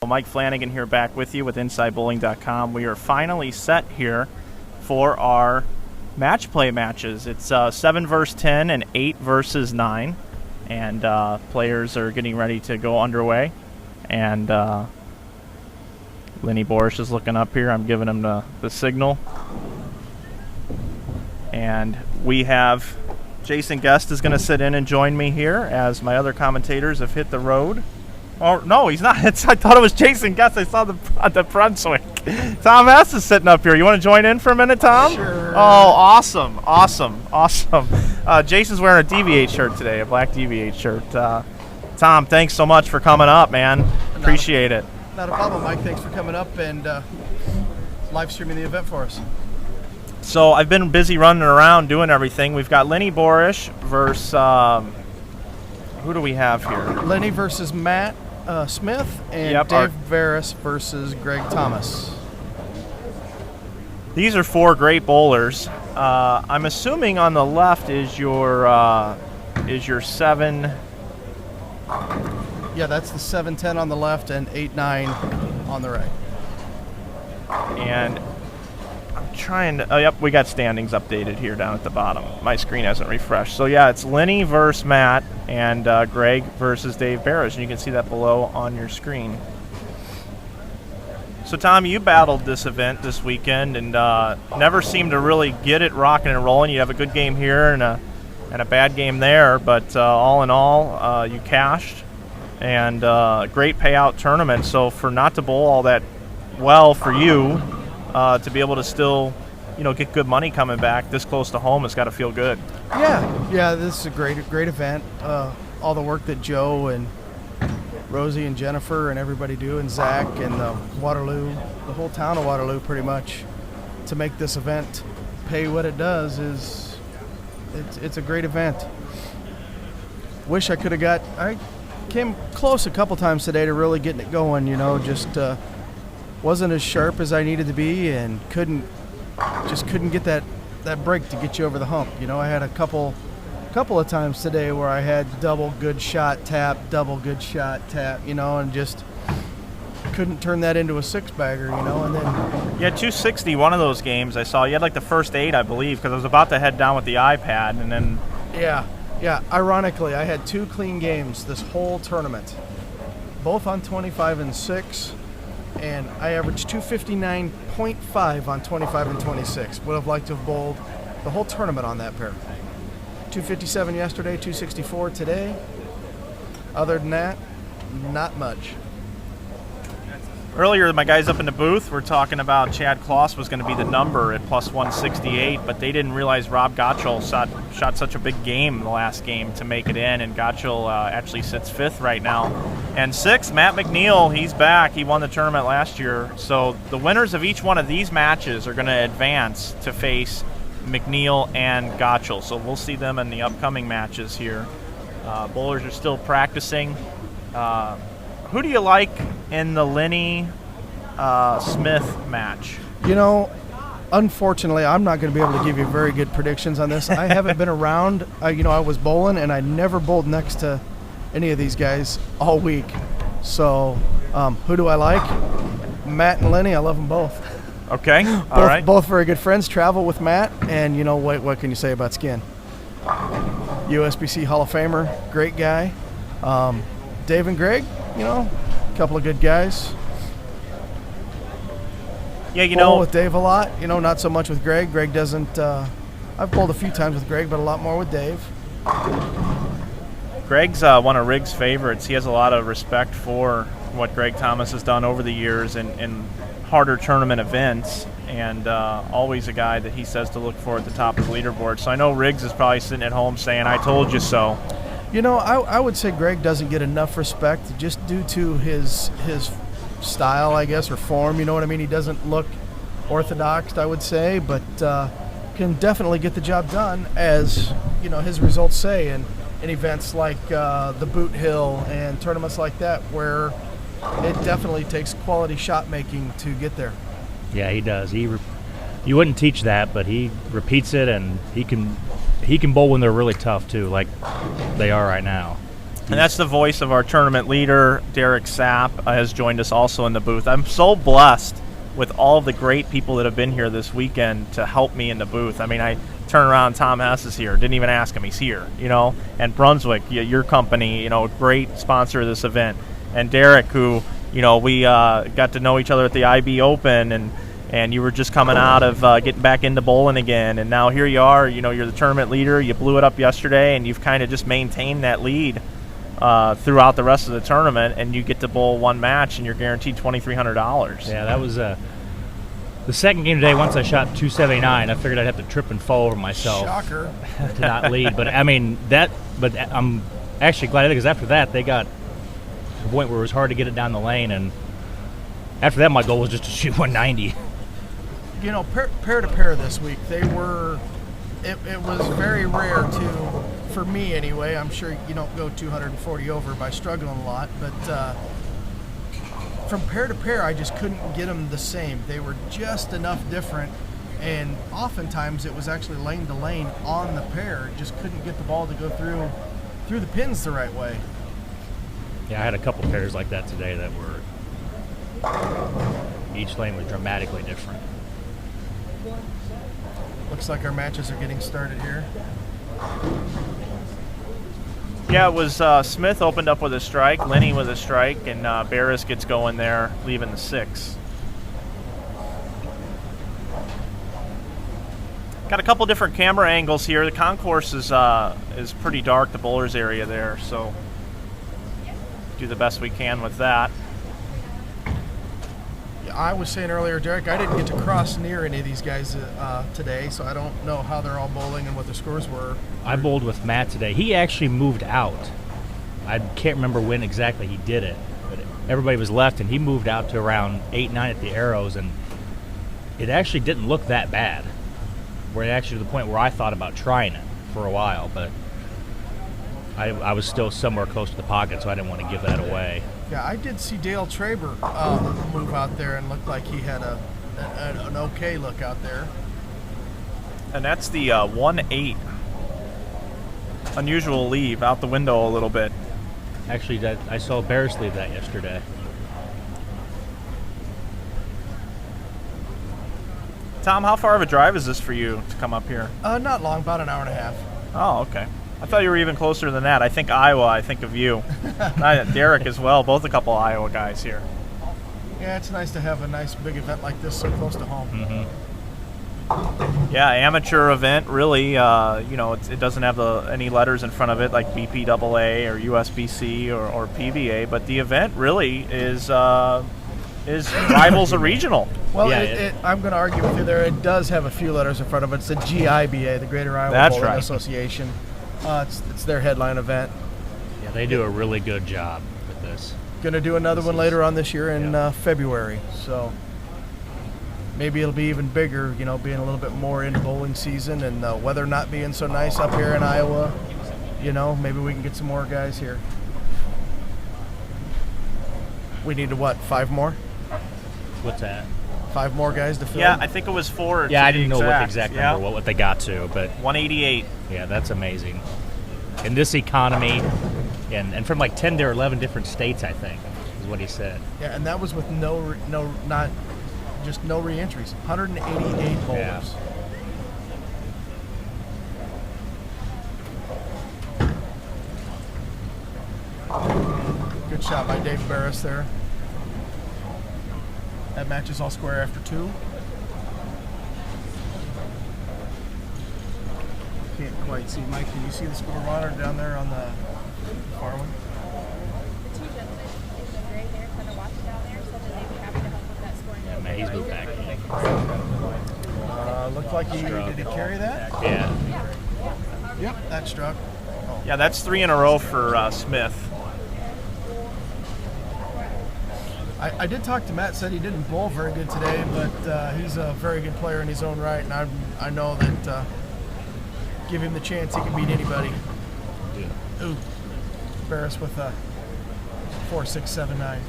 Mike Flanagan here, back with you with InsideBowling.com. We are finally set here for our match play matches. It's 7 versus 10 and 8 versus 9, and players are getting ready to go underway. And Lenny Borish is looking up here. I'm giving him the signal. And we have Jason Guest is going to sit in and join me here as my other commentators have hit the road. Oh, no, he's not. I thought it was Jason Guest. I saw the Brunswick. Tom Hess is sitting up here. You want to join in for a minute, Tom? Sure. Oh, awesome. Jason's wearing a DV8 shirt today, a black DV8 shirt. Tom, thanks so much for coming up, man. Appreciate it. Not a problem, Mike. Thanks for coming up and live streaming the event for us. So I've been busy running around doing everything. We've got Lenny Borish versus, who do we have here? Lenny versus Matt Smith, and Dave Veras versus Greg Thomas. These are 4 great bowlers. I'm assuming on the left is your 7. Yeah, that's the 7-10 on the left and 8-9 on the right. And I'm trying to. Oh, yep, we got standings updated here down at the bottom. My screen hasn't refreshed. So yeah, it's Lenny versus Matt and Greg versus Dave Veras, and you can see that below on your screen. So Tom, you battled this event this weekend and never seemed to really get it rocking and rolling. You have a good game here and a bad game there, but all in all, you cashed, and great payout tournament. So for not to bowl all that well for you, to be able to still, get good money coming back this close to home, it's got to feel good. Yeah, this is a great event. All the work that Joe and Rosie and Jennifer and everybody do, and Zach and Waterloo, the whole town of Waterloo pretty much, to make this event pay what it does is it's a great event. Wish I could have I came close a couple times today to really getting it going, just wasn't as sharp as I needed to be and couldn't get that break to get you over the hump. I had a couple of times today where I had double good shot tap, and just couldn't turn that into a 6-bagger, and then you had 260 one of those games I saw. You had like the first 8, I believe, because I was about to head down with the iPad, and then yeah. Ironically, I had 2 clean games this whole tournament, both on 25 and 6. And I averaged 259.5 on 25 and 26. Would have liked to have bowled the whole tournament on that pair. 257 yesterday, 264 today. Other than that, not much. Earlier, my guys up in the booth were talking about Chad Kloss was going to be the number at plus 168, but they didn't realize Rob Gottschall shot such a big game the last game to make it in, and Gottschall actually sits 5th right now. And 6th, Matt McNeil, he's back. He won the tournament last year. So the winners of each one of these matches are going to advance to face McNeil and Gottschall. So we'll see them in the upcoming matches here. Bowlers are still practicing. Who do you like in the Lenny Smith match? Unfortunately, I'm not going to be able to give you very good predictions on this. I haven't been around. I was bowling, and I never bowled next to any of these guys all week. So who do I like? Matt and Lenny. I love them both. Okay. All right. Both very good friends. Travel with Matt, and what can you say about Skin? USBC Hall of Famer, great guy. Dave and Greg, a couple of good guys. Yeah, bowl with Dave a lot. Not so much with Greg. Greg doesn't. I've bowled a few times with Greg, but a lot more with Dave. Greg's one of Riggs' favorites. He has a lot of respect for what Greg Thomas has done over the years in harder tournament events, and always a guy that he says to look for at the top of the leaderboard. So I know Riggs is probably sitting at home saying, "I told you so." I would say Greg doesn't get enough respect just due to his style, I guess, or form. You know what I mean? He doesn't look orthodox, I would say, but can definitely get the job done, as his results say, in events like the Boot Hill and tournaments like that, where it definitely takes quality shot making to get there. Yeah, he does. You wouldn't teach that, but he repeats it, and he can bowl when they're really tough too, like they are right now. And that's the voice of our tournament leader, Derek Sapp, has joined us also in the booth. I'm so blessed with all of the great people that have been here this weekend to help me in the booth. I mean, I turn around, Tom Hess is here. Didn't even ask him, he's here, you know. And Brunswick, your company, you know, great sponsor of this event. And Derek, who, you know, we got to know each other at the IB Open, and you were just coming out of getting back into bowling again, and now here you are. You know, you're the tournament leader. You blew it up yesterday, and you've kind of just maintained that lead throughout the rest of the tournament, and you get to bowl one match, and you're guaranteed $2,300. Yeah, that was the second game today. Once I shot 279, I figured I'd have to trip and fall over myself. Shocker. To not lead. But I mean But I'm actually glad because after that they got to the point where it was hard to get it down the lane, and after that my goal was just to shoot 190. You know, pair to pair this week, they were. It was very rare to, for me anyway. I'm sure you don't go 240 over by struggling a lot, but from pair to pair, I just couldn't get them the same. They were just enough different, and oftentimes it was actually lane to lane on the pair. Just couldn't get the ball to go through the pins the right way. Yeah, I had a couple pairs like that today that were, each lane was dramatically different. Looks like our matches are getting started here. Yeah, it was Smith opened up with a strike, Linney with a strike, and Barris gets going there, leaving the 6. Got a couple different camera angles here. The concourse is pretty dark, the bowlers area there, so do the best we can with that. I was saying earlier, Derek, I didn't get to cross near any of these guys today, so I don't know how they're all bowling and what their scores were. I bowled with Matt today. He actually moved out. I can't remember when exactly he did it, but everybody was left, and he moved out to around 8, 9 at the arrows, and it actually didn't look that bad. We're actually to the point where I thought about trying it for a while, but I was still somewhere close to the pocket, so I didn't want to give that away. Yeah, I did see Dale Traber move out there and looked like he had an okay look out there. And that's the 1-8. Unusual leave out the window a little bit. Actually, I saw Barris leave that yesterday. Tom, how far of a drive is this for you to come up here? Not long, about an hour and a half. Oh, okay. I thought you were even closer than that. I think Iowa, I think of you. Derek as well, both a couple Iowa guys here. Yeah, it's nice to have a nice big event like this so close to home. Mm-hmm. Yeah, amateur event, really. You know, it doesn't have any letters in front of it like BPAA or USBC or PVA, but the event really is rivals a regional. Well, yeah, I'm going to argue with you there. It does have a few letters in front of it. It's the GIBA, the Greater Iowa Bowling Association. It's their headline event. Yeah, they do a really good job with this. Going to do another one later on this year in February. So maybe it'll be even bigger, you know, being a little bit more into bowling season and the weather not being so nice up here in Iowa. You know, maybe we can get some more guys here. We need to, 5 more? What's that? 5 more guys to fill? Yeah, I think it was 4. Yeah, I didn't know what the exact number, yeah. what they got to, but 188. Yeah, that's amazing. In this economy, and from like 10 to 11 different states, I think, is what he said. Yeah, and that was with no re-entries. 188 bowlers. Yeah. Good shot by Dave Barris there. That match is all square after 2. Can't quite see. Mike, can you see the score monitor down there on the far one? The 2 gentlemen in the gray hair kind of watching down there, so that they'd be happy to help with that scoring. Yeah, man, he's moved back. Looked like did he carry that? Yeah. Yep, that struck. Yeah, that's 3 in a row for Smith. I did talk to Matt, said he didn't bowl very good today, but he's a very good player in his own right, and I know that give him the chance, he can beat anybody. Yeah. Ooh, Barris with a 4.679.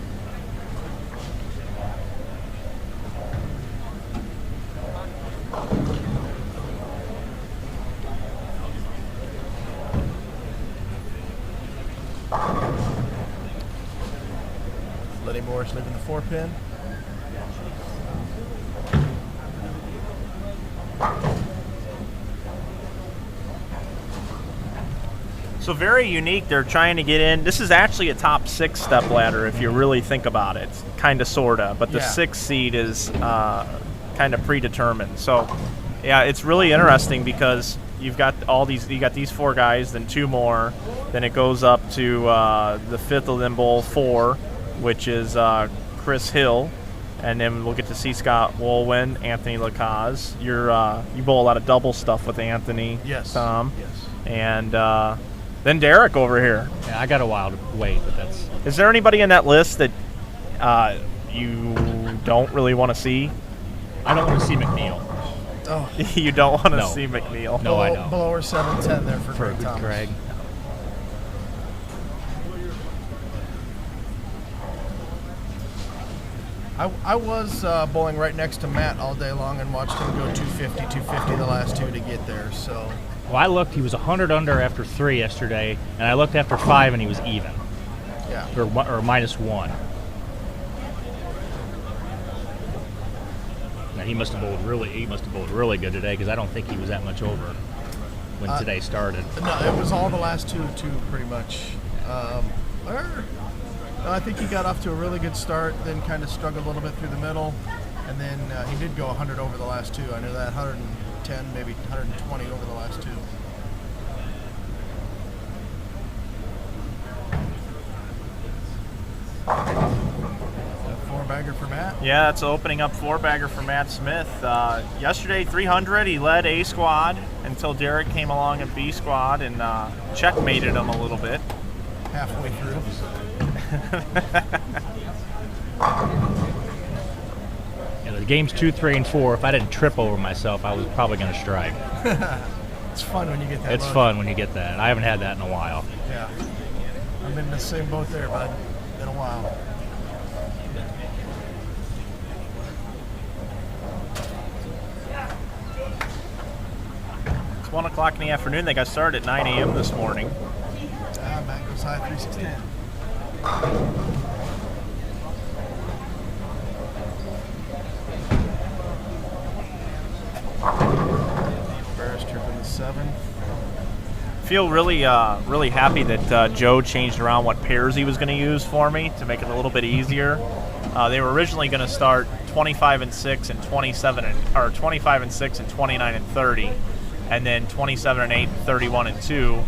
Lenny Morris leaving the 4-pin. So very unique. They're trying to get in. This is actually a top 6 step ladder if you really think about it. Kind of, sort of. But the 6th seed is kind of predetermined. So, yeah, it's really interesting because you've got these 4 guys, then 2 more. Then it goes up to the 5th of them bowl 4, which is Chris Hill. And then we'll get to see Scott Wolwin, Anthony Lacaze. You bowl a lot of double stuff with Anthony. Yes. Tom. Yes. And then Derek over here. Yeah, I got a while to wait, but that's... Is there anybody in that list that you don't really want to see? I don't want to see McNeil. Oh. You don't want to No. see McNeil? No, I don't. Below or 7-10 there for Greg Thomas. Greg. I was bowling right next to Matt all day long and watched him go 250, 250 the last 2 to get there. So. Well, I looked. He was 100 under after 3 yesterday, and I looked after 5, and he was even. Yeah. Or -1. Now he must have bowled really good today because I don't think he was that much over when today started. No, it was all the last 2 pretty much. I think he got off to a really good start, then kind of struggled a little bit through the middle, and then he did go 100 over the last 2. I know that 110, maybe 120 over the last 2. A 4-bagger for Matt. Yeah, it's opening up 4-bagger for Matt Smith. Yesterday, 300, he led A squad until Derek came along in B squad and checkmated him a little bit. Halfway through. Yeah, the games 2, 3, and 4. If I didn't trip over myself, I was probably going to strike. It's fun when you get that. It's fun when you get that. I haven't had that in a while. Yeah. I'm in the same boat there, bud. Been a while. It's 1 o'clock in the afternoon. They got started at 9 a.m. this morning. Matt goes high 3-6-10. Barris tripping the 7. Feel really happy that Joe changed around what pairs he was going to use for me to make it a little bit easier. They were originally going to start 25 and 6 and 27 or 25 and 6 and 29 and 30, and then 27 and 8 and 31 and 2.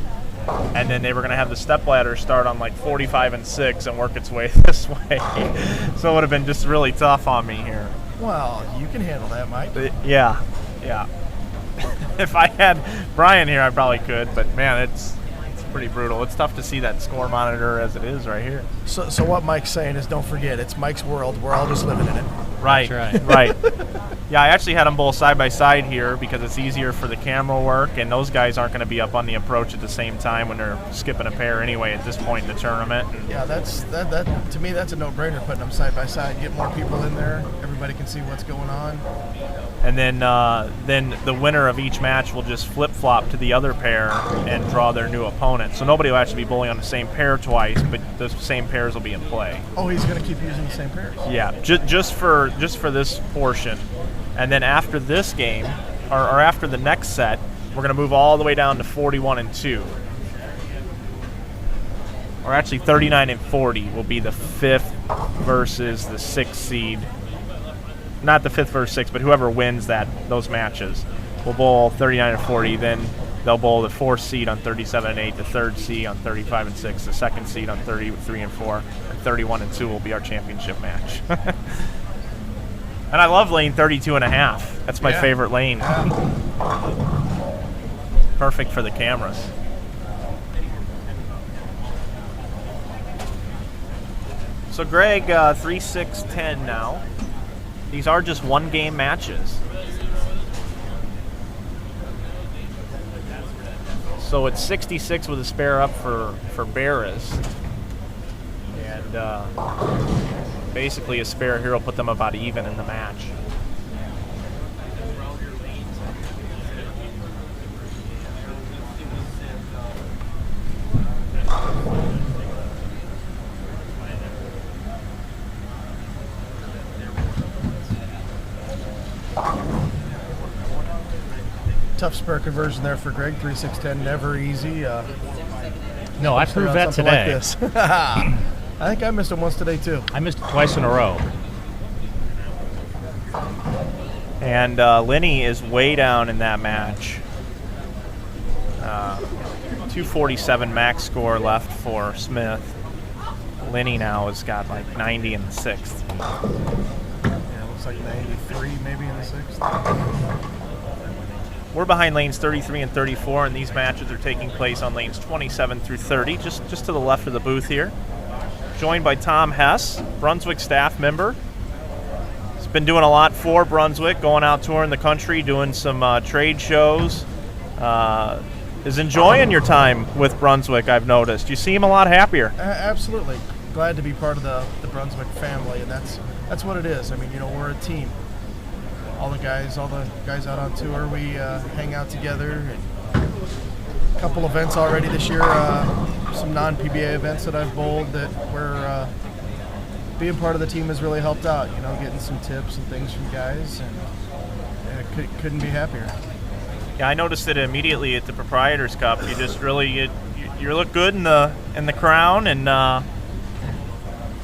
And then they were going to have the stepladder start on like 45 and 6 and work its way this way. So it would have been just really tough on me here. Well, you can handle that, Mike. Yeah. If I had Brian here, I probably could. But, man, it's pretty brutal. It's tough to see that score monitor as it is right here. So what Mike's saying is don't forget, it's Mike's world. We're all just living in it. Right, That's right. Yeah, I actually had them both side by side here because it's easier for the camera work, and those guys aren't going to be up on the approach at the same time when they're skipping a pair anyway at this point in the tournament. Yeah, that to me that's a no-brainer, putting them side by side, get more people in there, everybody can see what's going on. And then the winner of each match will just flip-flop to the other pair and draw their new opponent. So nobody will actually be bowling on the same pair twice, but the same pairs will be in play. Oh, he's going to keep using the same pairs? Yeah, just for this portion. And then after this game, or after the next set, we're going to move all the way down to 41 and 2. Or actually 39 and 40 will be the 5th versus the 6th seed. Not the 5th versus 6th, but whoever wins those matches will bowl 39 and 40. Then they'll bowl the 4th seed on 37 and 8, the 3rd seed on 35 and 6, the 2nd seed on 33 and 4, and 31 and 2 will be our championship match. And I love lane 32 and a half. That's my favorite lane. Perfect for the cameras. So Greg, 3-6-10 now. These are just one-game matches. So it's 66 with a spare up for Barris. And basically a spare here will put them about even in the match. Tough spare conversion there for Greg. 3.610, never easy. No, I proved that something today. like this. I think I missed him once today too. I missed it twice in a row. And Lenny is way down in that match. 247 max score left for Smith. Lenny now has got like 90 in the sixth. Yeah, looks like 93 maybe in the sixth. We're behind lanes 33 and 34, and these matches are taking place on lanes 27 through 30, just to the left of the booth here. Joined by Tom Hess, Brunswick staff member. He's been doing a lot for Brunswick, going out touring the country, doing some trade shows. Is enjoying your time with Brunswick, I've noticed. You seem a lot happier. Absolutely. Glad to be part of the Brunswick family, and that's what it is. I mean, we're a team. All the guys out on tour, we hang out together. And a couple events already this year, some non-PBA events that I've bowled that we're being part of the team has really helped out. Getting some tips and things from guys, and couldn't be happier. Yeah, I noticed it immediately at the Proprietors Cup. You just really you look good in the crown, and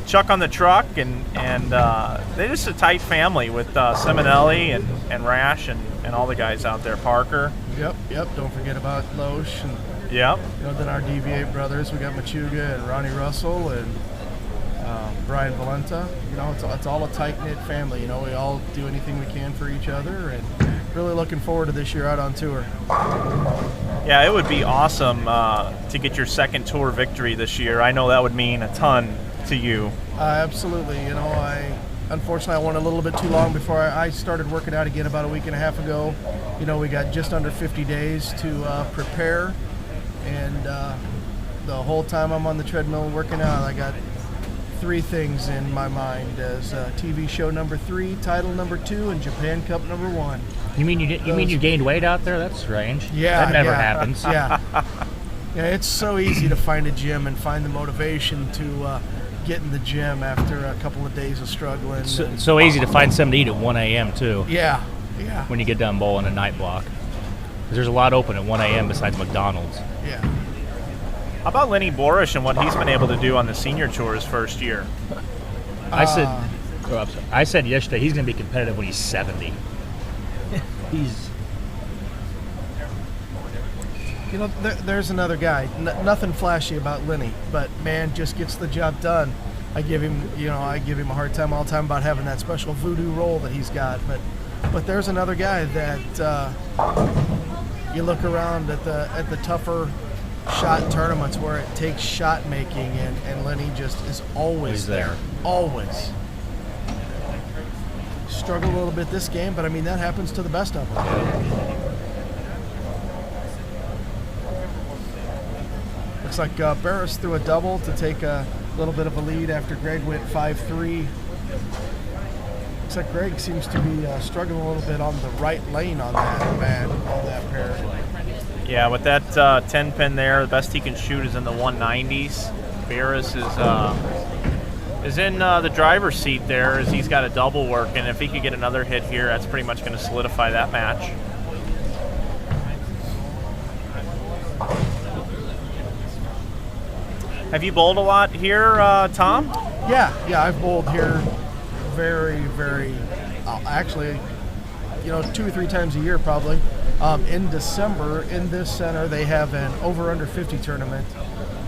Chuck on the truck, and they're just a tight family with Simonelli and Rash and all the guys out there. Parker. Yep. Don't forget about Loesch and Yep. Then our DV8 brothers. We got Machuga and Ronnie Russell and Brian Valenta. It's all a tight-knit family. We all do anything we can for each other, and really looking forward to this year out on tour. Yeah, it would be awesome to get your second tour victory this year. I know that would mean a ton to you. Absolutely. Unfortunately, I went a little bit too long before I started working out again about a week and a half ago. We got just under 50 days to prepare, and the whole time I'm on the treadmill working out, I got 3 things in my mind as TV show number 3, title number 2, and Japan Cup number 1. You mean you gained weight out there? That's strange. Yeah, that never happens. Yeah, it's so easy to find a gym and find the motivation to get in the gym after a couple of days of struggling. So easy to find something to eat at 1 a.m. too. Yeah. When you get done bowling a night block, because there's a lot open at 1 a.m. besides McDonald's. Yeah. How about Lenny Borish and what he's been able to do on the senior tour his first year? I said yesterday he's going to be competitive when he's 70. There's another guy. Nothing flashy about Lenny, but man, just gets the job done. I give him a hard time all the time about having that special voodoo roll that he's got. But there's another guy that you look around at the tougher shot tournaments where it takes shot making, and Lenny just is always there. Always. Struggled a little bit this game, but I mean that happens to the best of them. Looks like Barris threw a double to take a little bit of a lead after Greg went 5-3. Looks like Greg seems to be struggling a little bit on the right lane on that pair. Yeah, with that 10 pin there, the best he can shoot is in the 190s. Barris is in the driver's seat there as he's got a double work, and if he could get another hit here, that's pretty much going to solidify that match. Have you bowled a lot here, Tom? Yeah, I've bowled here very, very, actually, 2 or 3 times a year probably. In December, in this center, they have an over-under 50 tournament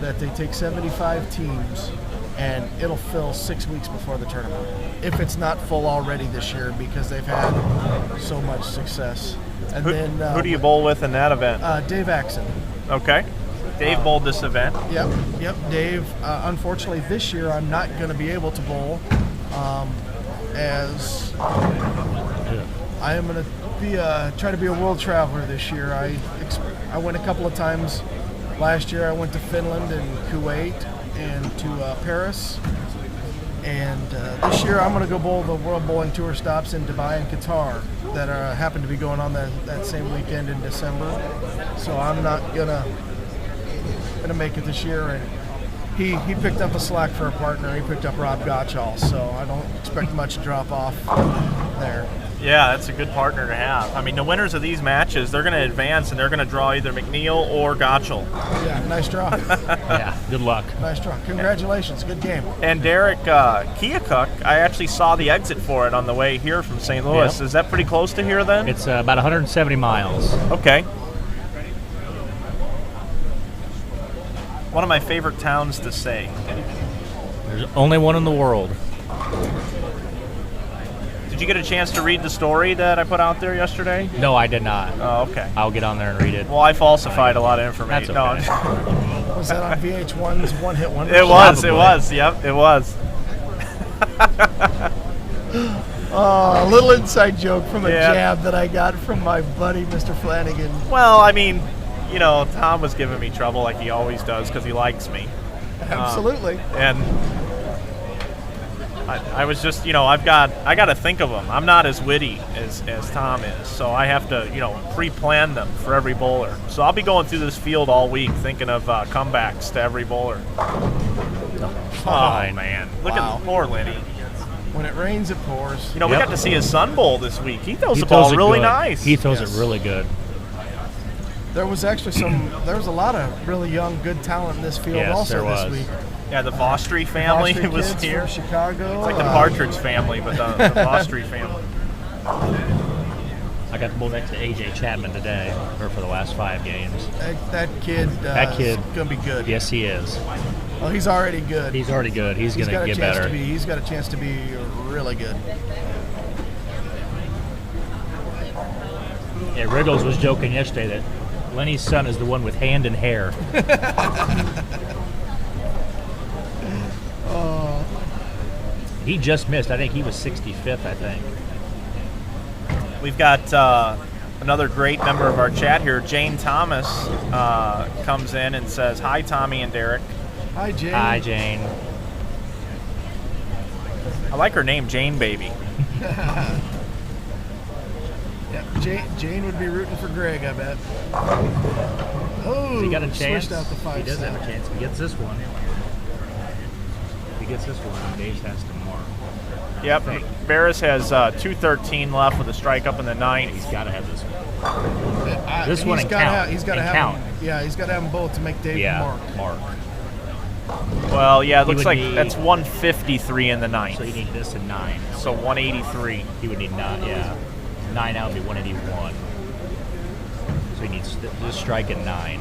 that they take 75 teams, and it'll fill 6 weeks before the tournament, if it's not full already this year, because they've had so much success. And who do you bowl with in that event? Dave Axon. Okay. Dave bowled this event. Yep. Dave, unfortunately this year I'm not going to be able to bowl, as I am going to be try to be a world traveler this year. I went a couple of times last year. I went to Finland and Kuwait and to Paris, and this year I'm going to go bowl the World Bowling Tour stops in Dubai and Qatar that happen to be going on that same weekend in December. So I'm not gonna make it this year, and he picked up a slack for a partner. He picked up Rob Gottschall, so I don't expect much drop off there. Yeah, that's a good partner to have. I mean, the winners of these matches, they're going to advance, and they're going to draw either McNeil or Gottschall. Yeah, nice draw. Yeah, good luck. Nice draw. Congratulations. Good game. And Derek, Keokuk, I actually saw the exit for it on the way here from St. Louis. Yep. Is that pretty close to here then? It's about 170 miles. Okay. One of my favorite towns to say. There's only one in the world. Did you get a chance to read the story that I put out there yesterday? No, I did not. Oh, okay. I'll get on there and read it. Well, I falsified a lot of information. That's okay. No, Was that on VH1's One Hit Wonder? it was. Probably. It was. Yep, it was. A little inside joke from a Yeah. jab that I got from my buddy, Mr. Flanagan. Well, I mean, you know, Tom was giving me trouble like he always does because he likes me. Absolutely. And I was just, you know, I got to think of them. I'm not as witty as Tom is, so I have to, you know, pre-plan them for every bowler. So I'll be going through this field all week thinking of comebacks to every bowler. Fine. Oh, man. Look Wow. at poor Lenny. When it rains, it pours. You know, we Yep. got to see his son bowl this week. He throws He the ball throws it really good. nice. He throws Yes. it really good. There was actually there was a lot of really young, good talent in this field Yes, also there this was. week. Yeah, the Vostri family Foster was kids here. from Chicago. It's like the Partridge family, but the Vostri family. I got the ball next to AJ Chapman today, or for the last 5 games. That kid. That kid. is gonna be good. Yes, he is. Well, he's already good. He's already good. He's going got to a get chance better. to be. He's got a chance to be really good. Yeah, Riggles was joking yesterday that Lenny's son is the one with hand and hair. He just missed. I think he was 65th, I think. We've got another great member of our chat here. Jane Thomas comes in and says, "Hi, Tommy and Derek." Hi, Jane. Hi, Jane. I like her name, Jane Baby. Yeah, Jane would be rooting for Greg, I bet. Oh, Has he got a chance? Switched out the 5. He does have a chance. If he gets this one. If he gets this one, Gage has to mark. Yep. Barris has 2:13 left with a strike up in the ninth. He's got to have this one. This one he's and gotta count. Have, he's got to And have count. them. Yeah, he's got to have them both to make Dave mark. Well, yeah, it He looks would like need- that's 153 in the ninth. So you need this and 9. So 183. He would need 9, yeah. 9 out would be 181. So he needs this strike and 9.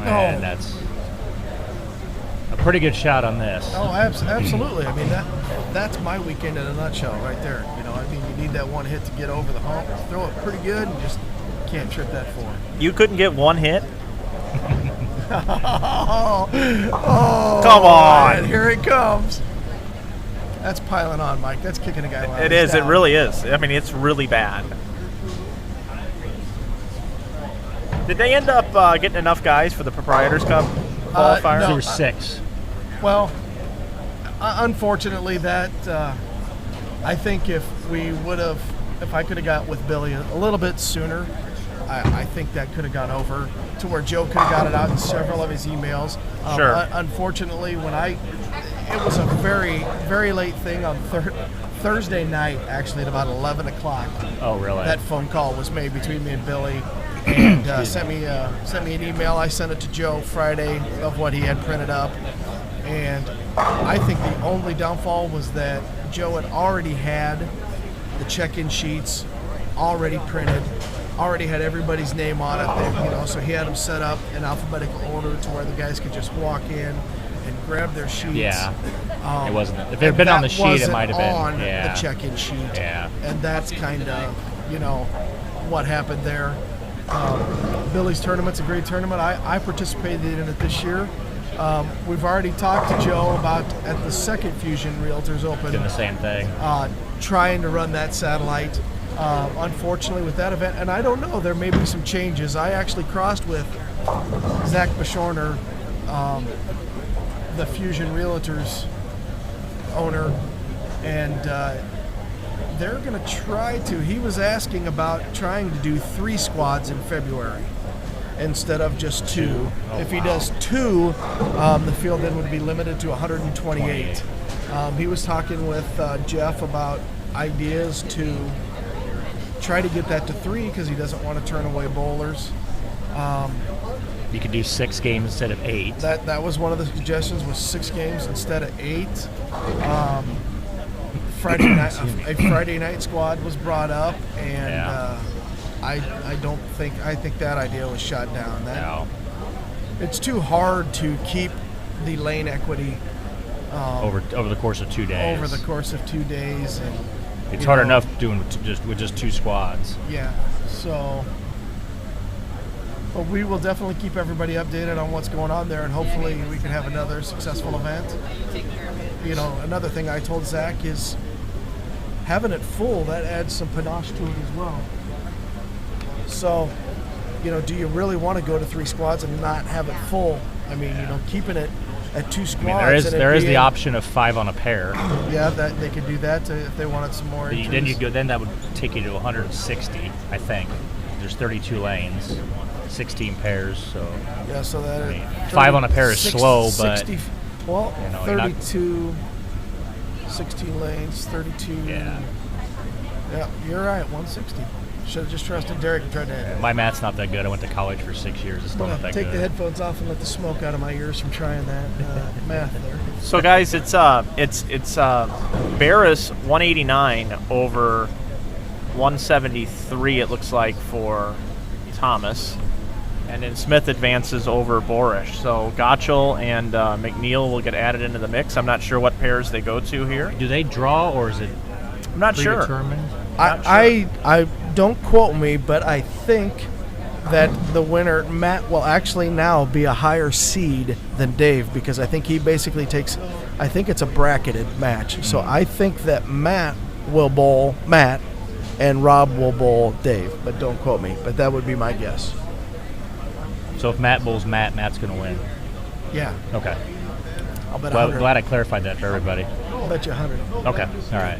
And that's a pretty good shot on this. Oh, absolutely. I mean, that's my weekend in a nutshell right there. You know, I mean, you need that one hit to get over the hump. Throw it pretty good and just can't trip that forward. You couldn't get one hit? Oh, Come on. and here it comes. That's piling on, Mike. That's kicking a guy while It he's is. It down. really is. I mean, it's really bad. Did they end up getting enough guys for the Proprietors Cup qualifier? no. There were 6. Well, unfortunately, that I think if I could have got with Billy a little bit sooner, I think that could have gone over to where Joe could have got it out in several of his emails. Sure. Unfortunately, it was a very, very late thing on Thursday night, actually at about 11 o'clock. Oh, really? That phone call was made between me and Billy, and sent me an email. I sent it to Joe Friday of what he had printed up, and I think the only downfall was that Joe had already had the check-in sheets already printed, already had everybody's name on it. So he had them set up in alphabetical order to where the guys could just walk in and grab their sheets. Yeah. It wasn't. If it had been on the sheet, it might have been. on Yeah. the check-in sheet. Yeah. And that's kind of, what happened there. Billy's tournament's a great tournament. I participated in it this year. We've already talked to Joe about at the second Fusion Realtors Open Doing the same thing. trying to run that satellite. Unfortunately, with that event, and I don't know, there may be some changes. I actually crossed with Zach Bashorner, the Fusion Realtors owner, and they're going to try to. He was asking about trying to do 3 squads in February. instead of just 2. Oh, If he wow. does 2, the field then would be limited to 128. He was talking with Jeff about ideas to try to get that to 3 because he doesn't want to turn away bowlers. You could do 6 games instead of 8. That was one of the suggestions, was 6 games instead of 8. Friday night, a Friday night squad was brought up, and I think that idea was shot down. It's too hard to keep the lane equity Over the course of 2 days. over the course of 2 days, and It's hard enough doing with just 2 squads. Yeah, so. But we will definitely keep everybody updated on what's going on there, and hopefully we can have another successful event. You know, another thing I told Zach is having it full, that adds some panache to it as well. So, you know, do you really want to go to 3 squads and not have it full? I mean, you know, keeping it at 2 squads. I mean, there is the option of 5 on a pair. Yeah, that they could do that if they wanted some more. Then that would take you to 160, I think. There's 32 lanes, 16 pairs, so Yeah, so that 5 on a pair is slow, but 60, well, you know, you're not- 32, 16 lanes, 32. Yeah. Yeah, you're right, 160. Should have just trusted Derek and tried to. My math's not that good. I went to college for 6 years. It's still I'm not gonna that take good. the headphones off and let the smoke out of my ears from trying that math there. So guys, it's Barris 189 over 173. It looks like for Thomas, and then Smith advances over Borish. So Gottschall and McNeil will get added into the mix. I'm not sure what pairs they go to here. Do they draw, or is it I'm not sure. predetermined? I don't quote me, but I think that the winner, Matt, will actually now be a higher seed than Dave, because I think he basically takes, I think it's a bracketed match. So I think that Matt will bowl Matt and Rob will bowl Dave, but don't quote me. But that would be my guess. So if Matt bowls Matt, Matt's going to win. Yeah, Okay. I'll bet Well, 100. glad I clarified that for everybody. I'll bet you 100. Okay. All right.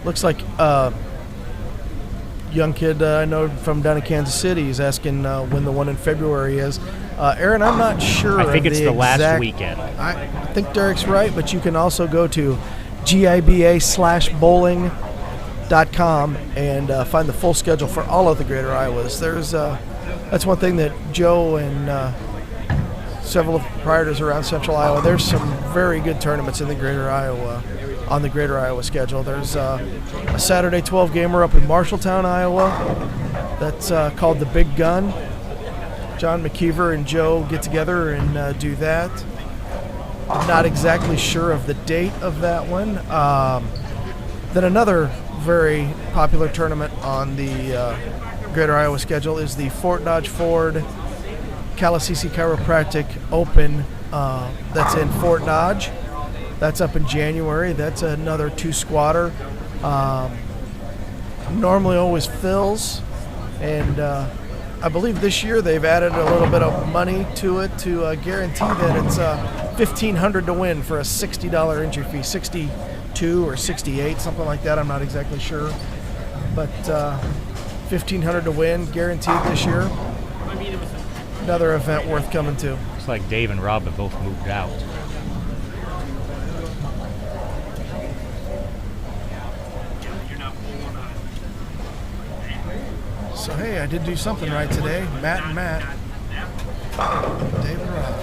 Looks like young kid I know from down in Kansas City is asking when the one in February is. Aaron, I'm not sure. I think of it's the last exact- weekend. I think Derek's right, but you can also go to giba/bowling.com and find the full schedule for all of the Greater Iowas. That's one thing that Joe and several of the proprietors around Central Iowa. There's some very good tournaments in the Greater Iowa. On the Greater Iowa schedule. There's a Saturday 12 gamer up in Marshalltown, Iowa. That's called the Big Gun. John McKeever and Joe get together and do that. I'm not exactly sure of the date of that one. Then another very popular tournament on the Greater Iowa schedule is the Fort Dodge Ford Calassisi Chiropractic Open. That's in Fort Dodge. That's up in January. That's another 2-squatter. Normally always fills. And I believe this year they've added a little bit of money to it to guarantee that it's $1,500 to win for a $60 entry fee. 62 or 68, something like that. I'm not exactly sure. But $1,500 to win, guaranteed this year. Another event worth coming to. Looks like Dave and Rob have both moved out. So hey, I did do something right today. Matt and Matt. Dave and Rob.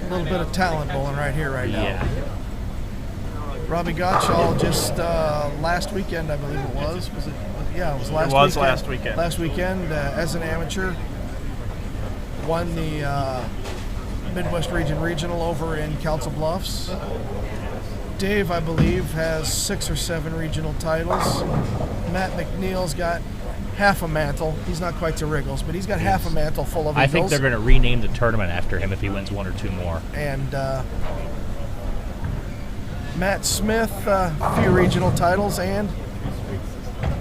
Little bit of talent bowling right here, right now. Yeah. Robbie Gottschall just last weekend, I believe it was. Was it? Yeah, it was last weekend. Last weekend. Last weekend as an amateur. won the Midwest Region Regional over in Council Bluffs. Dave, I believe, has 6 or 7 regional titles. Matt McNeil's got half a mantle. He's not quite to Wriggles, but he's got half a mantle full of Eagles. I think they're going to rename the tournament after him if he wins 1 or 2 more. And Matt Smith, a few regional titles, and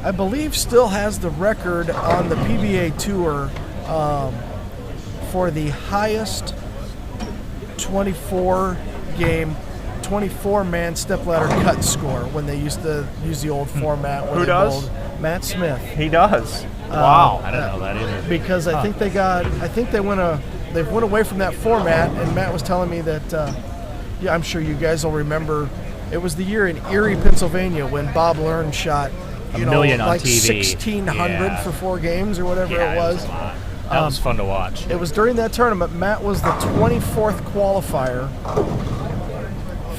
I believe still has the record on the PBA Tour for the highest 24-man stepladder cut score when they used to use the old format. Who does? Matt Smith. He does. Wow. I didn't know that either. Because I think they went away from that format, and Matt was telling me that, yeah, I'm sure you guys will remember, it was the year in Erie, Pennsylvania when Bob Learn shot, a million on like TV. 1,600 for 4 games or whatever it was. That was fun to watch. It was during that tournament. Matt was the 24th qualifier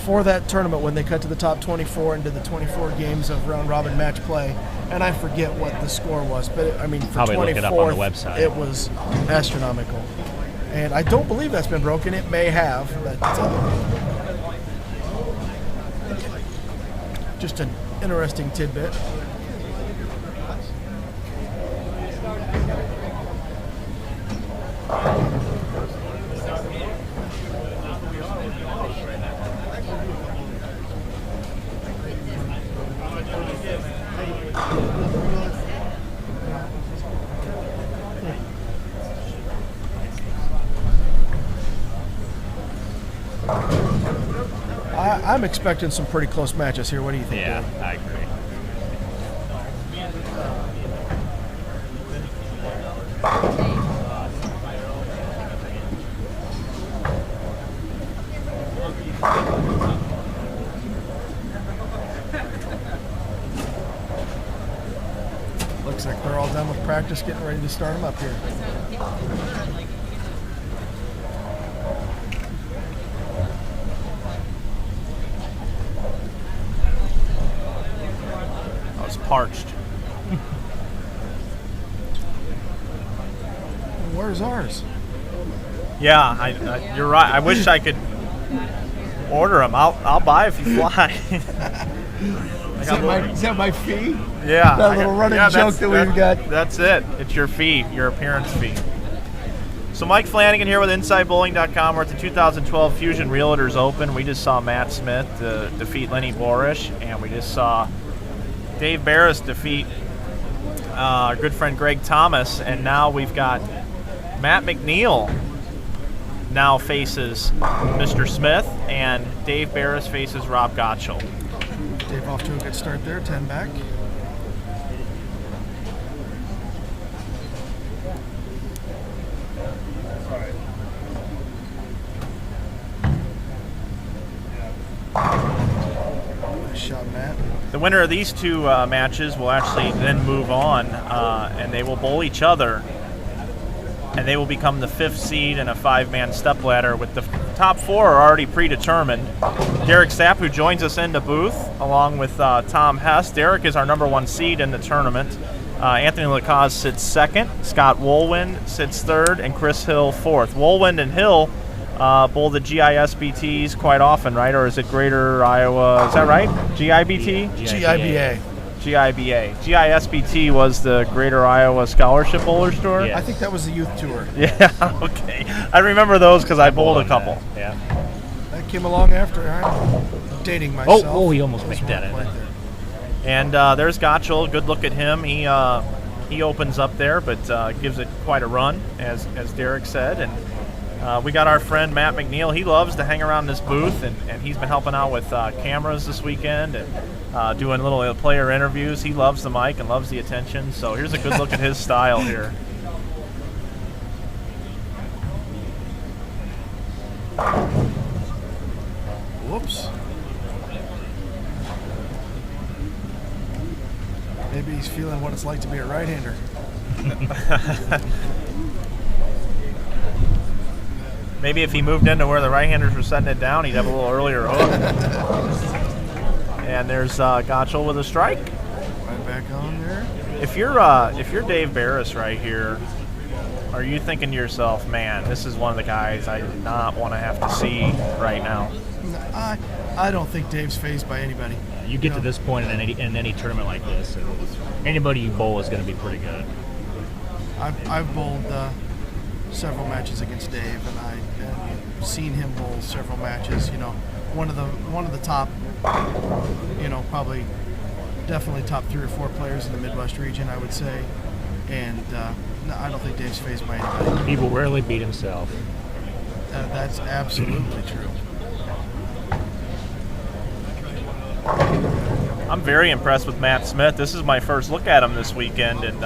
for that tournament when they cut to the top 24 and did the 24 games of round-robin match play. And I forget what the score was, but I mean, for Probably 24th, look it up on the website. It was astronomical. And I don't believe that's been broken. It may have, but just an interesting tidbit. I'm expecting some pretty close matches here. What do you think? Yeah, Dave? I agree. Looks like they're all done with practice, getting ready to start them up here. I was parched. Where's ours? Yeah, you're right. I wish I could order them. I'll buy if you fly. Is that my fee? Yeah. That little running joke that we've got. That's it. It's your fee, your appearance fee. So Mike Flanagan here with InsideBowling.com. We're at the 2012 Fusion Realtors Open. We just saw Matt Smith defeat Lenny Borish, and we just saw Dave Barris defeat our good friend Greg Thomas, and now we've got Matt McNeil now faces Mr. Smith, and Dave Barris faces Rob Gottschall. Dave off to a good start there, 10 back. Nice shot, Matt. The winner of these 2 matches will actually then move on, and they will bowl each other, and they will become the 5th seed in a 5-man stepladder, with the top 4 are already predetermined. Derek Sapp, who joins us in the booth, along with Tom Hess. Derek is our number 1 seed in the tournament. Anthony Lacaze sits 2nd. Scott Woolwind sits 3rd, and Chris Hill 4th. Woolwind and Hill bowl the GISBTs quite often, right? Or is it Greater Iowa? Is that right? GIBT? GIBA. GIBA. GISBT was the Greater Iowa Scholarship Bowlers Tour? Yeah. I think that was the youth tour. Yeah, okay. I remember those because I bowled a couple. Yeah. That came along after. I'm dating myself. Oh, he almost made that in. And there's Gottschall. Good look at him. He opens up there, but gives it quite a run, as Derek said. And we got our friend Matt McNeil. He loves to hang around this booth, and he's been helping out with cameras this weekend and doing little player interviews. He loves the mic and loves the attention. So here's a good look at his style here. Whoops. Maybe he's feeling what it's like to be a right-hander. Maybe if he moved into where the right-handers were setting it down, he'd have a little earlier hook. And there's Gottschall with a strike. Right back on there. If you're Dave Barris right here, Are you thinking to yourself, man, this is one of the guys I do not want to have to see right now? I don't think Dave's phased by anybody. You get to this point in any tournament like this, and anybody you bowl is going to be pretty good. I've bowled several matches against Dave, and I've seen him bowl several matches. One of the top, probably definitely top 3 or 4 players in the Midwest region, I would say. And no, I don't think Dave's phased by anybody. He will rarely beat himself. That's absolutely true. I'm very impressed with Matt Smith. This is my first look at him this weekend, and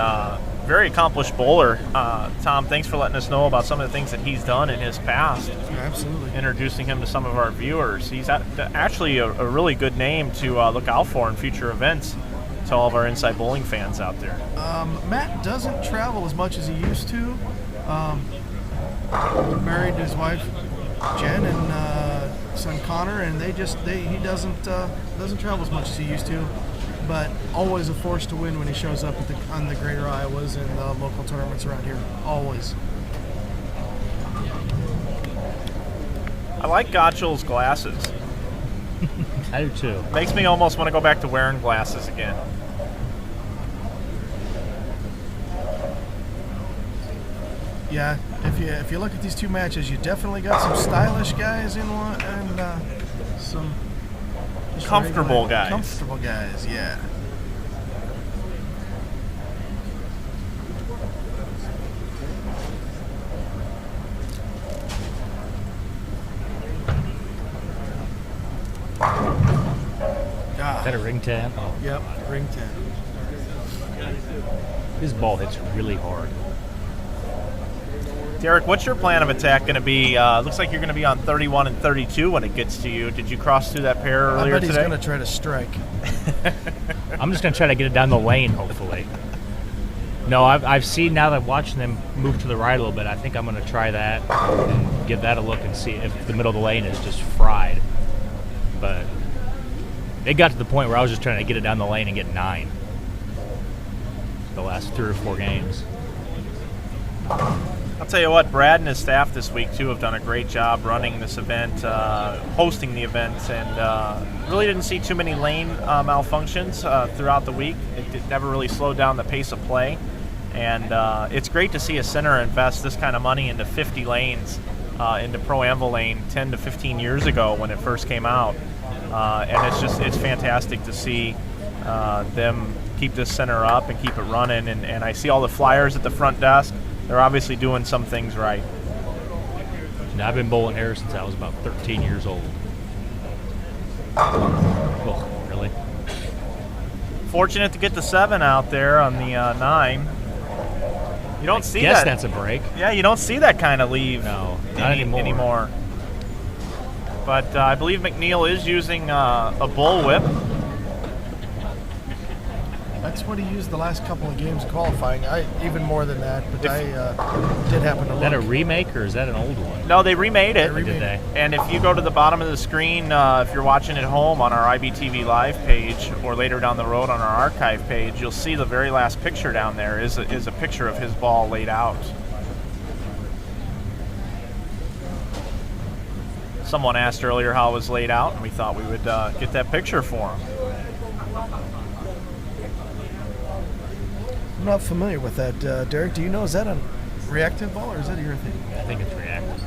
very accomplished bowler. Tom, thanks for letting us know about some of the things that he's done in his past. Absolutely. Introducing him to some of our viewers. He's actually a really good name to look out for in future events to all of our Inside Bowling fans out there. Matt doesn't travel as much as he used to. Married to his wife Jen and son Connor, and he doesn't travel as much as he used to, but always a force to win when he shows up on the Greater Iowas and the local tournaments around here. Always. I like Gottschall's glasses. I do too. Makes me almost want to go back to wearing glasses again. Yeah, if you look at these 2 matches, you definitely got some stylish guys in one, and some just comfortable guys. Comfortable guys, yeah. Is that a ring 10? Oh. Yep, ring 10. His ball hits really hard. Derek, what's your plan of attack going to be? Looks like you're going to be on 31 and 32 when it gets to you. Did you cross through that pair earlier today? I bet he's going to try to strike. I'm just going to try to get it down the lane, hopefully. No, I've seen, now that I'm watching them move to the right a little bit, I think I'm going to try that and give that a look and see if the middle of the lane is just fried. But it got to the point where I was just trying to get it down the lane and get 9 the last 3 or 4 games. I'll tell you what, Brad and his staff this week, too, have done a great job running this event, hosting the event, and really didn't see too many lane malfunctions throughout the week. It never really slowed down the pace of play, and it's great to see a center invest this kind of money into 50 lanes, into Pro Anvil Lane 10 to 15 years ago when it first came out, and it's fantastic to see them keep this center up and keep it running, and I see all the flyers at the front desk. They're obviously doing some things right. Now, I've been bowling here since I was about 13 years old. Oh, really? Fortunate to get the 7 out there on the 9. You don't see that. Yes, that's a break. Yeah, you don't see that kind of leave. No, not anymore. But I believe McNeil is using a bullwhip. That's what he used the last couple of games qualifying. Even more than that, but I did happen to look. Is that a remake or is that an old one? No, they remade it. Did they? And if you go to the bottom of the screen, if you're watching at home on our IBTV Live page or later down the road on our archive page, you'll see the very last picture down there is a picture of his ball laid out. Someone asked earlier how it was laid out, and we thought we would get that picture for him. I'm not familiar with that, Derek. Do you know, is that a reactive ball or is that a urethane? I think it's reactive.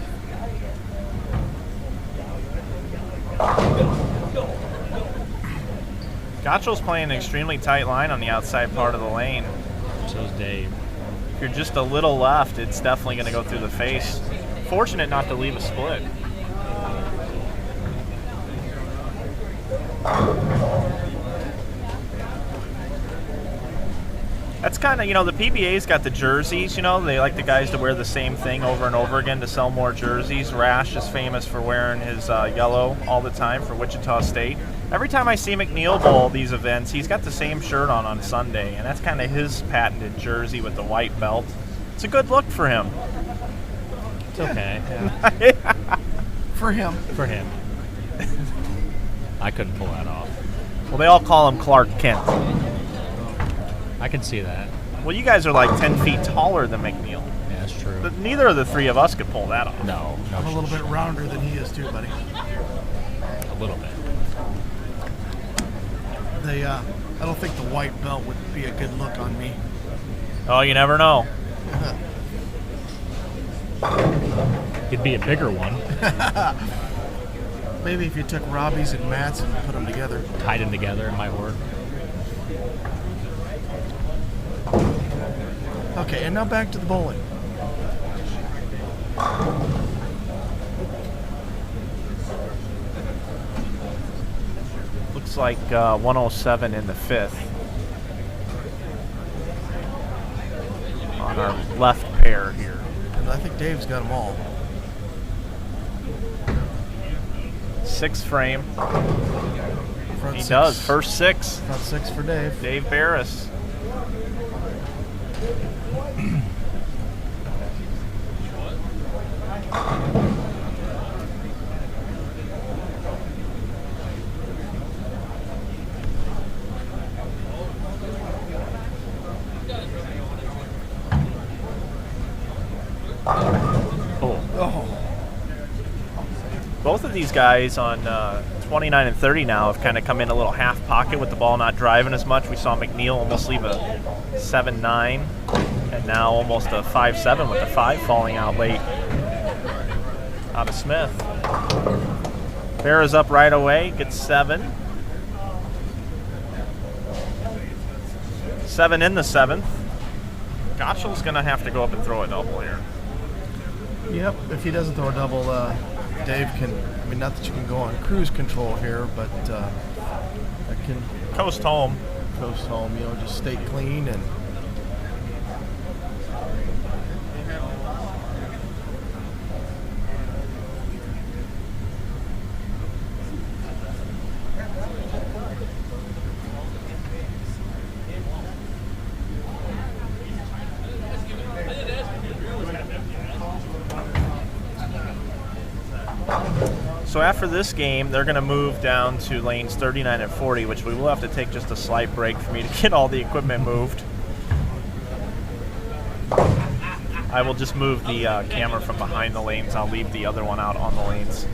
Gottschall's playing an extremely tight line on the outside part of the lane. So's Dave. If you're just a little left, it's definitely going to go through the face. Fortunate not to leave a split. That's kind of, the PBA's got the jerseys, they like the guys to wear the same thing over and over again to sell more jerseys. Rash is famous for wearing his yellow all the time for Wichita State. Every time I see McNeil bowl these events, he's got the same shirt on Sunday, and that's kind of his patented jersey with the white belt. It's a good look for him. It's okay. Yeah. For him. For him. I couldn't pull that off. Well, they all call him Clark Kent. I can see that. Well, you guys are like 10 feet taller than McNeil. Yeah, That's true. But neither of the three of us could pull that off. No. I'm a little bit rounder than he is too, buddy. A little bit. I don't think the white belt would be a good look on me. Oh, you never know. It'd be a bigger one. Maybe if you took Robbie's and Matt's and put them together. Tied them together, it might work. Okay, and now back to the bowling. Looks like 107 in the fifth. On our left pair here. And I think Dave's got them all. Sixth frame. Front He six. does. First six. Front six for Dave. Dave Barris. Both of these guys on 29 and 30 now have kind of come in a little half pocket with the ball not driving as much. We saw McNeil almost leave a 7-9, and now almost a 5-7 with the 5 falling out late out of Smith. Farrah's up right away, gets 7. 7 in the 7th. Gottschall's going to have to go up and throw a double here. Yep, if he doesn't throw a double, Dave can, I mean, not that you can go on cruise control here, but that can Coast home. coast home, just stay clean and So after this game, they're going to move down to lanes 39 and 40, which we will have to take just a slight break for me to get all the equipment moved. I will just move the camera from behind the lanes. I'll leave the other one out on the lanes.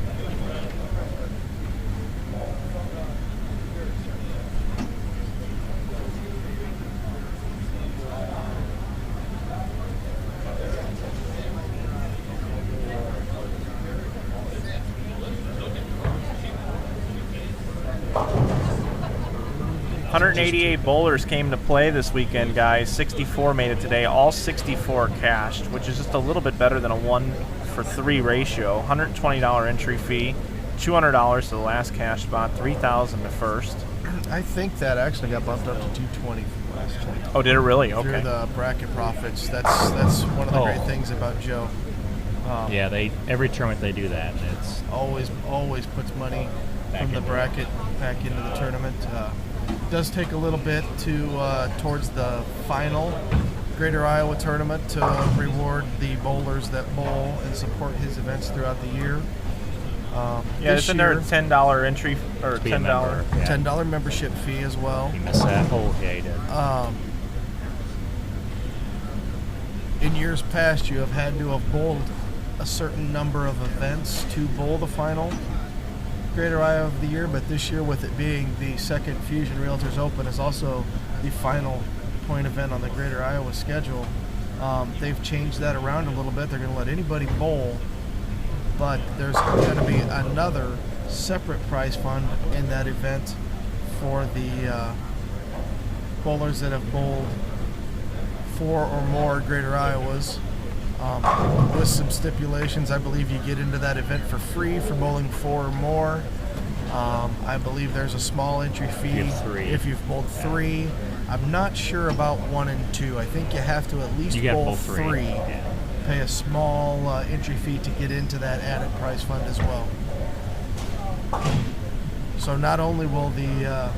$188 bowlers came to play this weekend, guys. 64 made it today. All 64 cashed, which is just a little bit better than a 1-for-3 ratio. $120 entry fee, $200 to the last cash spot, $3,000 to first. I think that actually got bumped up to $220 from last check. Oh, did it really? Okay. Through the bracket profits. That's one of the great things about Joe. Yeah, every tournament they do that. And it's always puts money from the bracket back into the tournament. Does take a little bit to towards the final Greater Iowa tournament to reward the bowlers that bowl and support his events throughout the year. Isn't there a $10 entry or $10 membership fee as well? You missed that. Oh, yeah, you did. In years past, you have had to have bowled a certain number of events to bowl the final Greater Iowa of the year, but this year, with it being the second Fusion Realtors Open, is also the final point event on the Greater Iowa schedule. They've changed that around a little bit. They're going to let anybody bowl, but there's going to be another separate prize fund in that event for the bowlers that have bowled 4 or more Greater Iowas. With some stipulations, I believe you get into that event for free for bowling 4 or more. I believe there's a small entry fee if you've bowled 3. I'm not sure about 1 and 2. I think you have to at least bowl 3. Yeah. Pay a small entry fee to get into that added prize fund as well. So not only will the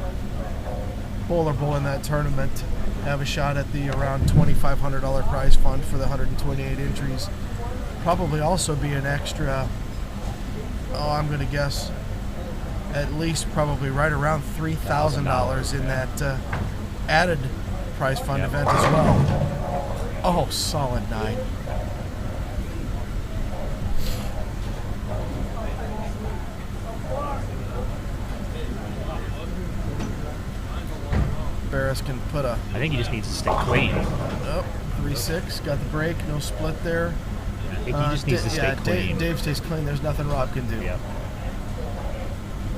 bowler bowl in that tournament have a shot at the around $2,500 prize fund for the 128 entries, probably also be an extra, I'm going to guess, at least probably right around $3,000 in that added prize fund event as well. Oh, solid 9. Barris can put a I think he just needs to stay clean. 3-6. Got the break, no split there. I think he just needs to stay clean. Dave stays clean. There's nothing Rob can do. Yep.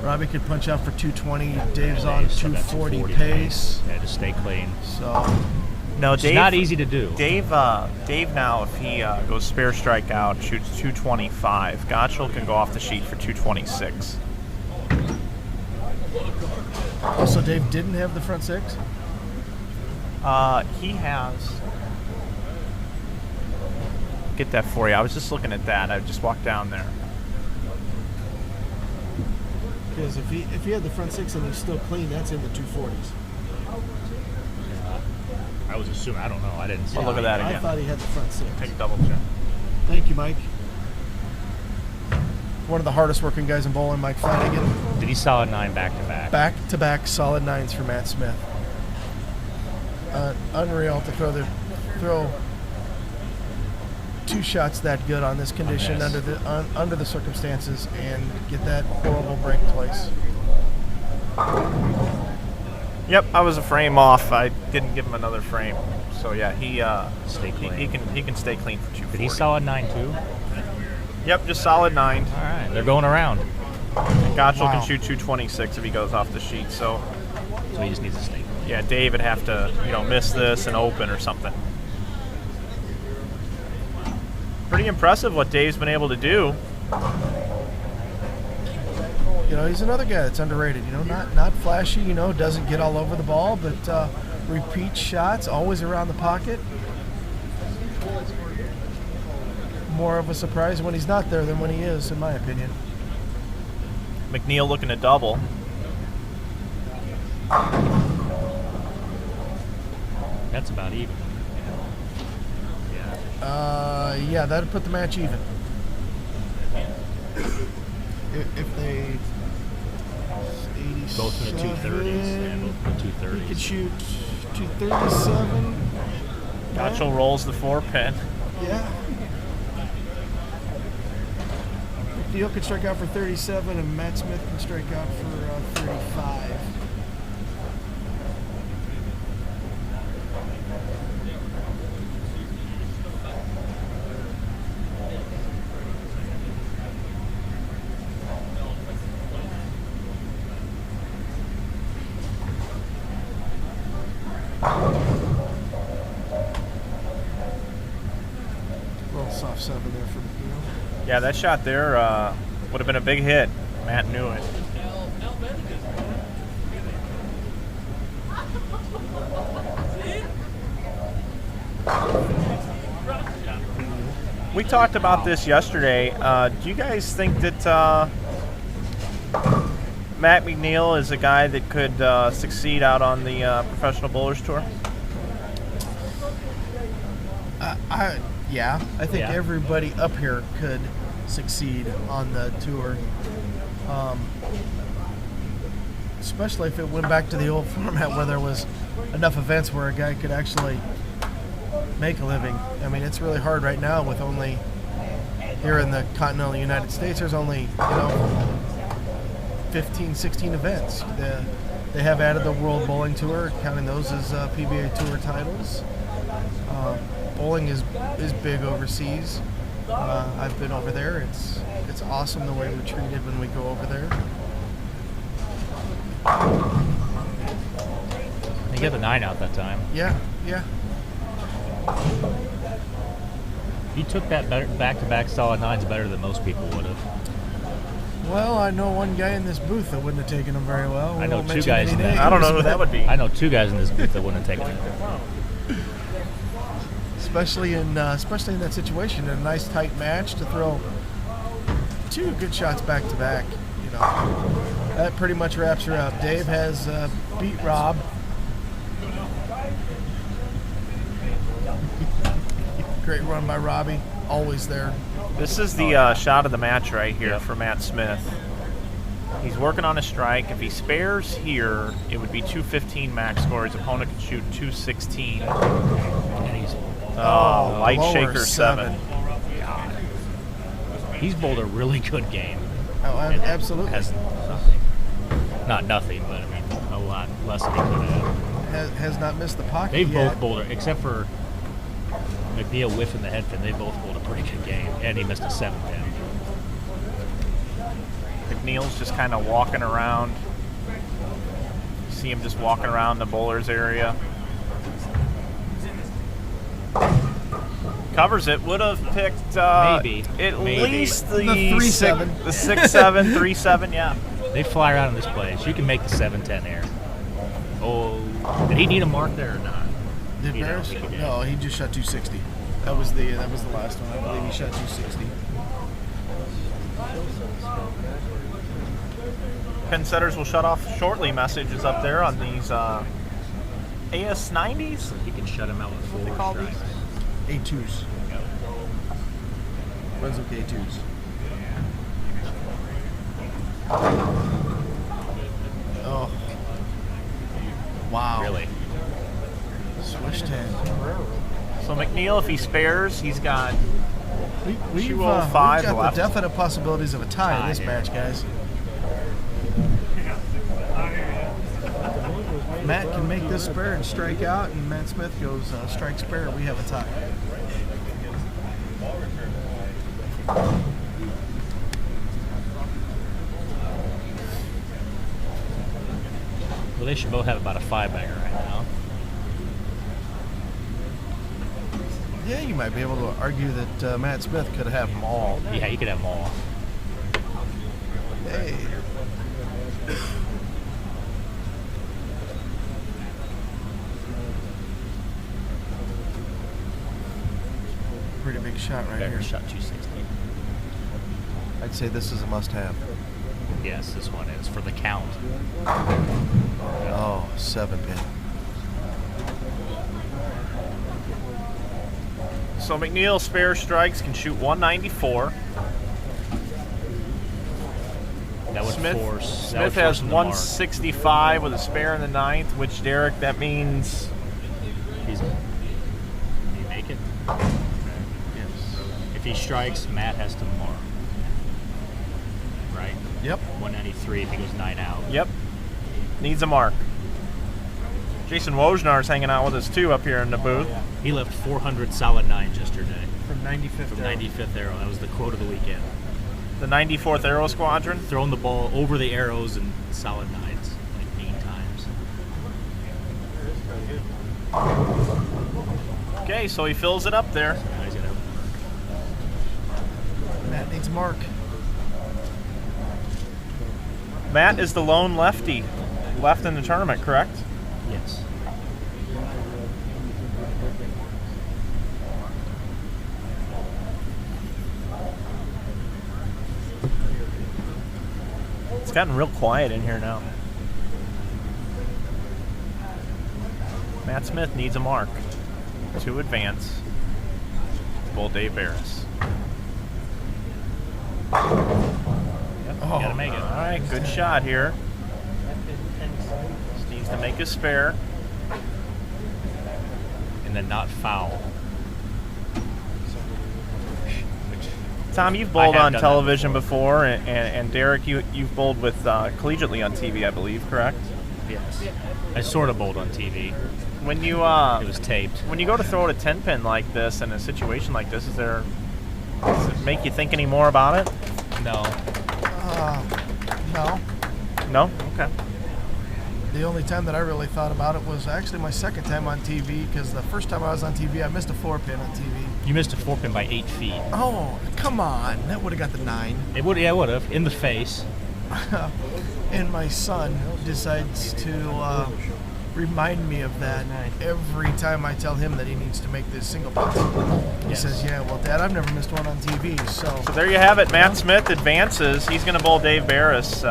Robbie could punch out for 220. Dave's on Still got 240 pace. Yeah, just stay clean. So No, It's Dave. not easy to do. Dave now, if he goes spare strike out, shoots 225. Gottschall can go off the sheet for 226. also Dave didn't have the front six. He has. Get that for you. I was just looking at that. I just walked down there. Because if he had the front six and he's still clean, that's in the 240s. I was assuming. I don't know. I didn't see. Well, look at that I again. thought he had the front six. Take a double check. Thank you, Mike. One of the hardest working guys in bowling, Mike Flanagan. Did he solid 9 back to back? Back to back solid 9s for Matt Smith. Unreal to throw 2 shots that good on this condition Yes. under the circumstances and get that horrible break twice. Yep, I was a frame off. I didn't give him another frame. So yeah, Stay clean. he can stay clean for 240. Did he solid 9 too? Yep, just solid 9. All right, they're going around. Gottschall Wow. can shoot 226 if he goes off the sheet. So So he just needs to stay clean. yeah, Dave would have to miss this and open or something. Pretty impressive what Dave's been able to do. He's another guy that's underrated. Not flashy. Doesn't get all over the ball, but repeats shots, always around the pocket. More of a surprise when he's not there than when he is, in my opinion. McNeil looking to double. That's about even. Yeah, that'd put the match even. If they Both in the 230s. Yeah, both in the he could 230s. shoot 237. Gottschall rolls the 4-pin. Yeah. McNeil could strike out for 37, and Matt Smith can strike out for 35. Little soft 7 there for McNeil. Yeah, that shot there would have been a big hit. Matt knew it. We talked about this yesterday. Do you guys think that Matt McNeil is a guy that could succeed out on the Professional Bowlers Tour? Yeah, I think Yeah. everybody up here could succeed on the tour. Especially if it went back to the old format where there was enough events where a guy could actually make a living. I mean, it's really hard right now with only, here in the continental United States, there's only, 15, 16 events. They have added the World Bowling Tour, counting those as PBA Tour titles. Bowling is big overseas. I've been over there. It's awesome the way we're treated when we go over there. He got the 9 out that time. Yeah. He took that back-to-back solid 9s better than most people would have. Well, I know one guy in this booth that wouldn't have taken them very well. We I know won't 2 mention guys any in that. names, I don't know who that would be. I know 2 guys in this booth that wouldn't have taken it. especially in that situation, in a nice tight match to throw 2 good shots back to back. That pretty much wraps her up. Dave has beat Rob. Great run by Robbie, always there. This is the shot of the match right here for Matt Smith. He's working on a strike. If he spares here, it would be 215 max score. His opponent could shoot 216. And he's Light lower shaker 7. he's bowled a really good game. Oh, absolutely. Has nothing. Not nothing, but I mean a lot less than he could have. has not missed the pocket They've yet. both bowled, except for McNeil whiffing the head pin. They both bowled a pretty good game, and he missed a 7-10. McNeil's just kind of walking around. You see him just walking around the bowler's area. Covers it. Would have picked Maybe. at Maybe. least the 3-7. The 6-7, 3-7, yeah. They fly around in this place. You can make the 7-10 there. Oh, did he need a mark there or not? Did You don't Barris? think he did. No, he just shot 260. That was the last one. I believe he shot 260. Pin setters will shut off shortly. Message is up there on these AS90s. He can shut him out with What they 4 call strikes. A2s. Brunswick A2s. Oh. Wow. Really? Swish 10. So McNeil, if he spares, he's got We've 205 got left. the definite possibilities of a tie in Tie this here. match, guys. Matt can make this spare and strike out, and Matt Smith goes strike spare. We have a tie. Well, they should both have about a 5-bagger right now. Yeah, you might be able to argue that Matt Smith could have them all. Yeah, you could have them all. Hey. Pretty big shot right Better here. shot 260. I'd say this is a must-have. Yes, this one is for the count. Oh, 7-pin. So McNeil spare strikes can shoot 194. That would Smith, force. that Smith would force has him to mark. 165 with a spare in the ninth, which Derek, that means Can he make it? Yes. If he strikes, Matt has to mark. Right? Yep. 193 if he goes 9 out. yep, needs a mark. Jason Wojnar's hanging out with us too up here in the booth. He left 400 solid 9s yesterday. From 95th. From 95th arrow. That was the quote of the weekend. The 94th Aero Squadron. Throwing the ball over the arrows and solid 9s, like 8 times. Okay, so he fills it up there. Now he's gonna have a mark. Matt needs a mark. Matt is the lone lefty left in the tournament, correct? Yes. It's gotten real quiet in here now. Matt Smith needs a mark to advance. Bull Dave Barris. Yep, gotta make it. All right, good shot here. Just needs to make a spare. And then not foul. Tom, you've I bowled have on done television before, and Derek, you've bowled with collegiately on TV, I believe, correct? Yes. I sort of bowled on TV. When you It was taped. when you go to throw at a 10-pin like this in a situation like this, does it make you think any more about it? No. No. No? Okay. The only time that I really thought about it was actually my second time on TV, because the first time I was on TV, I missed a 4-pin on TV. You missed a 4-pin by 8 feet. Oh, come on. That would have got the 9. It would, yeah, it would have. In the face. And my son decides to remind me of that every time I tell him that he needs to make this single putt. He Yes. says, yeah, well, Dad, I've never missed one on TV, so... So there you have it. Matt Smith advances. He's going to bowl Dave Barris.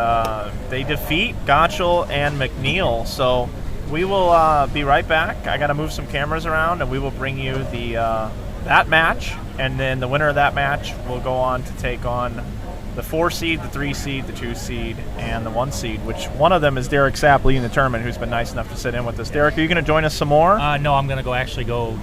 They defeat Gottschall and McNeil. So we will be right back. I got to move some cameras around, and we will bring you the that match. And then the winner of that match will go on to take on the 4 seed, the 3 seed, the 2 seed, and the 1 seed, which one of them is Derek Sapp leading the tournament, who's been nice enough to sit in with us. Derek, are you going to join us some more? No, I'm going to actually go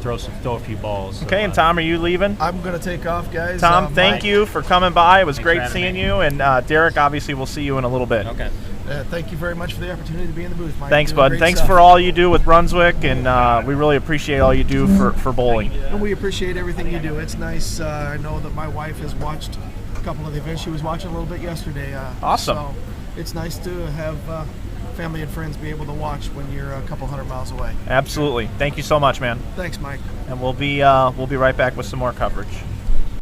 throw a few balls. Okay, and Tom, are you leaving? I'm going to take off, guys. Tom, thank you for coming by. It was Thanks great for having seeing me. you. And Derek, obviously, we'll see you in a little bit. Okay. Thank you very much for the opportunity to be in the booth, Mike. Thanks, Doing bud. great Thanks stuff. for all you do with Brunswick, and we really appreciate all you do for bowling. And we appreciate everything you do. It's nice. I know that my wife has watched a couple of the events. She was watching a little bit yesterday. Awesome. So it's nice to have family and friends be able to watch when you're a couple hundred miles away. Absolutely. Thank you so much, man. Thanks, Mike. And we'll be right back with some more coverage.